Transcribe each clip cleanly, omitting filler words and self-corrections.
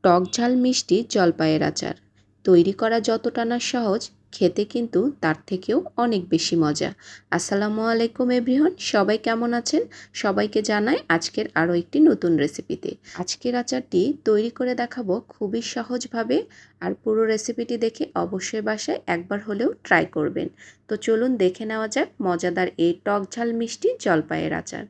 টক ঝাল মিষ্টি জলপাইয়ের আচার তৈরি করা যতটা না সহজ, খেতে কিন্তু তার থেকেও অনেক বেশি মজা। আসসালামু আলাইকুম এভরিওয়ান, সবাই কেমন আছেন? সবাইকে জানাই আজকের আরও একটি নতুন রেসিপিতে। আজকের আচারটি তৈরি করে দেখাবো খুবই সহজভাবে, আর পুরো রেসিপিটি দেখে অবশ্যই বাসায় একবার হলেও ট্রাই করবেন। তো চলুন দেখে নেওয়া যাক মজাদার এই টক ঝাল মিষ্টি জলপাইয়ের আচার।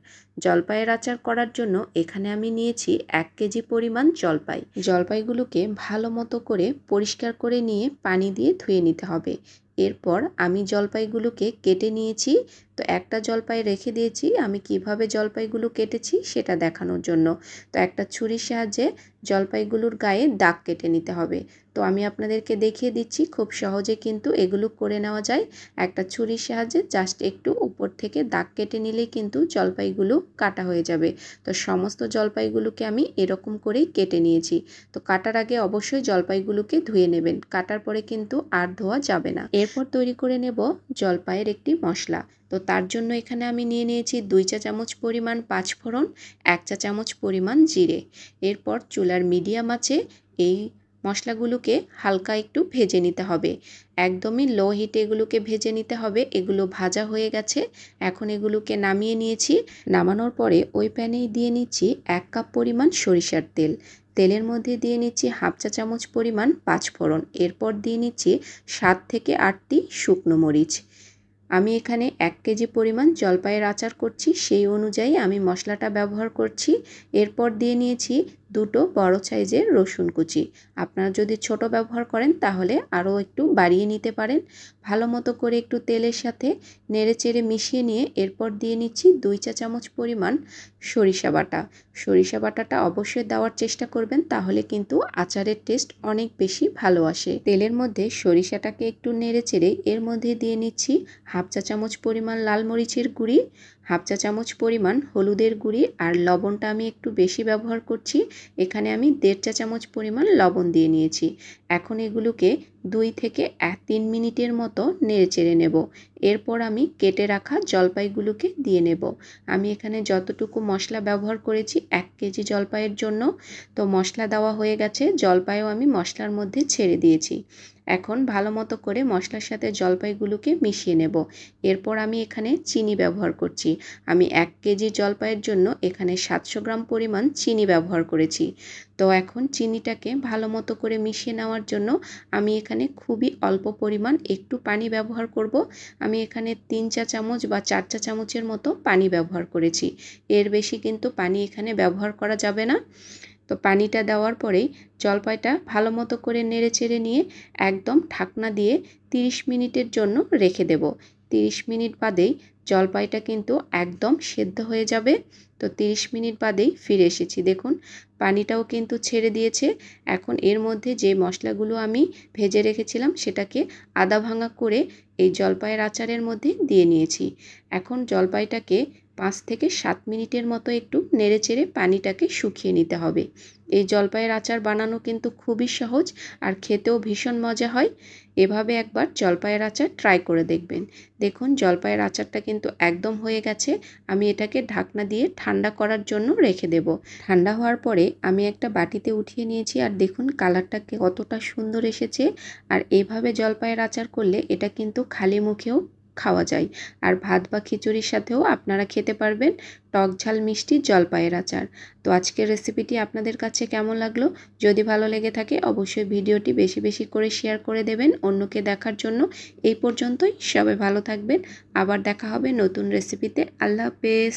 জলপাইয়ের আচার করার জন্য এখানে আমি নিয়েছি 1 কেজি পরিমাণ জলপাই। জলপাইগুলোকে ভালো মতো করে পরিষ্কার করে নিয়ে পানি দিয়ে ধুয়ে নিতে হবে। এরপর আমি জলপাইগুলোকে কেটে নিয়েছি। তো একটা জলপাই রেখে দিয়েছি আমি কিভাবে জলপাইগুলো কেটেছি সেটা দেখানোর জন্য। তো একটা ছুরির সাহায্যে জলপাইগুলোর গায়ে দাগ কেটে নিতে হবে। তো আমি আপনাদেরকে দেখিয়ে দিচ্ছি, খুব সহজে কিন্তু এগুলো করে নেওয়া যায়। একটা ছুরির সাহায্যে জাস্ট একটু উপর থেকে দাগ কেটে নিলেই কিন্তু জলপাইগুলো কাটা হয়ে যাবে। তো সমস্ত জলপাইগুলোকে আমি এরকম করেই কেটে নিয়েছি। তো কাটার আগে অবশ্যই জলপাইগুলোকে ধুয়ে নেবেন, কাটার পরে কিন্তু আর ধোয়া যাবে না। এরপর তৈরি করে নেব জলপাইয়ের একটি মশলা। তো তার জন্য এখানে আমি নিয়ে নিয়েছি 2 চা চামচ পরিমাণ পাঁচফোড়ন, 1 চা চামচ পরিমাণ জিরে। এরপর চুলার মিডিয়াম আঁচে এই মশলাগুলোকে হালকা একটু ভেজে নিতে হবে। একদমই লো হিটে এগুলোকে ভেজে নিতে হবে। এগুলো ভাজা হয়ে গেছে, এখন এগুলোকে নামিয়ে নিয়েছি। নামানোর পরে ওই প্যানেই দিয়ে নিচ্ছি 1 কাপ পরিমাণ সরিষার তেল। তেলের মধ্যে দিয়ে নিচ্ছি হাফ চা চামচ পরিমাণ পাঁচফোড়ন। এরপর দিয়ে নিচ্ছি 7 থেকে 8টি শুকনো মরিচ। আমি এখানে 1 কেজি পরিমাণ জলপাইয়ের আচার করছি, সেই অনুযায়ী আমি মশলাটা ব্যবহার করছি। এরপর দিয়ে নিয়েছি 2টো বড় সাইজের রসুন কুচি। আপনারা যদি ছোট ব্যবহার করেন তাহলে আরও একটু বাড়িয়ে নিতে পারেন। ভালো মতো করে একটু তেলের সাথে নেড়েচেড়ে মিশিয়ে নিয়ে এরপর দিয়ে নিচ্ছি 2 চা চামচ পরিমাণ সরিষা বাটা। সরিষা বাটাটা অবশ্যই দেওয়ার চেষ্টা করবেন, তাহলে কিন্তু আচারের টেস্ট অনেক বেশি ভালো আসে। তেলের মধ্যে সরিষাটাকে একটু নেড়েচেড়ে এর মধ্যে দিয়ে নিচ্ছি হাফ চা চামচ পরিমাণ লাল মরিচের গুঁড়ি, হাফ চা চামচ পরিমাণ হলুদের গুঁড়ি, আর লবণটা আমি একটু বেশি ব্যবহার করছি। এখানে আমি 1.5 চা চামচ পরিমাণ লবণ দিয়ে নিয়েছি। এখন এগুলোকে 2 থেকে 3 মিনিটের মতো নেড়েচেড়ে নেব। এরপর আমি কেটে রাখা জলপাইগুলোকে দিয়ে নেব। আমি এখানে যতটুকু মশলা ব্যবহার করেছি 1 কেজি জলপাইয়ের জন্য। তো মশলা দেওয়া হয়ে গেছে, জলপাইও আমি মশলার মধ্যে ছেড়ে দিয়েছি। এখন ভালো মতো করে মশলার সাথে জলপাইগুলোকে মিশিয়ে নেব। এরপর আমি এখানে চিনি ব্যবহার করছি। আমি 1 কেজি জলপাইয়ের জন্য এখানে 700 গ্রাম পরিমাণ চিনি ব্যবহার করেছি। তো এখন চিনিটাকে ভালো মতো করে মিশিয়ে নেওয়ার জন্য আমি এখানে খুবই অল্প পরিমাণ একটু পানি ব্যবহার করব। আমি এখানে 3 চা চামচ বা 4 চা চামচের মতো পানি ব্যবহার করেছি। এর বেশি কিন্তু পানি এখানে ব্যবহার করা যাবে না। তো পানিটা দেওয়ার পরেই জলপাইটা ভালো মতো করে নেড়েচেড়ে নিয়ে একদম ঢাকনা দিয়ে 30 মিনিটের জন্য রেখে দেব। 30 মিনিট বাদেই জলপাইটা কিন্তু একদম সেদ্ধ হয়ে যাবে। তো 30 মিনিট বাদেই ফিরে এসেছি, দেখুন পানিটাও কিন্তু ছেড়ে দিয়েছে। এখন এর মধ্যে যে মশলাগুলো আমি ভেজে রেখেছিলাম সেটাকে আধা ভাঙা করে এই জলপাইয়ের আচারের মধ্যে দিয়ে নিয়েছি। এখন জলপাইটাকে 5 থেকে 7 মিনিটের মতো একটু নেড়েচেড়ে পানিটাকে শুকিয়ে নিতে হবে। এই জলপাইয়ের আচার বানানো কিন্তু খুবই সহজ, আর খেতেও ভীষণ মজা হয়। এভাবে একবার জলপাইয়ের আচার ট্রাই করে দেখবেন। দেখুন জলপাইয়ের আচারটা কিন্তু একদম হয়ে গেছে। আমি এটাকে ঢাকনা দিয়ে ঠান্ডা করার জন্য রেখে দেব। ঠান্ডা হওয়ার পরে আমি একটা বাটিতে উঠিয়ে নিয়েছি, আর দেখুন কালারটা কতটা সুন্দর এসেছে। আর এইভাবে জলপাইয়ের আচার করলে এটা কিন্তু খালি মুখেও খাওয়া যায়, আর ভাত বা খিচুড়ির সাথেও আপনারা খেতে পারবেন টক ঝাল মিষ্টি জলপাইয়ের আচার। তো আজকের রেসিপিটি আপনাদের কাছে কেমন লাগলো? যদি ভালো লেগে থাকে অবশ্যই ভিডিওটি বেশি বেশি করে শেয়ার করে দেবেন অন্যকে দেখার জন্য। এই পর্যন্তই, সবাই ভালো থাকবেন। আবার দেখা হবে নতুন রেসিপিতে। আল্লাহ হাফেজ।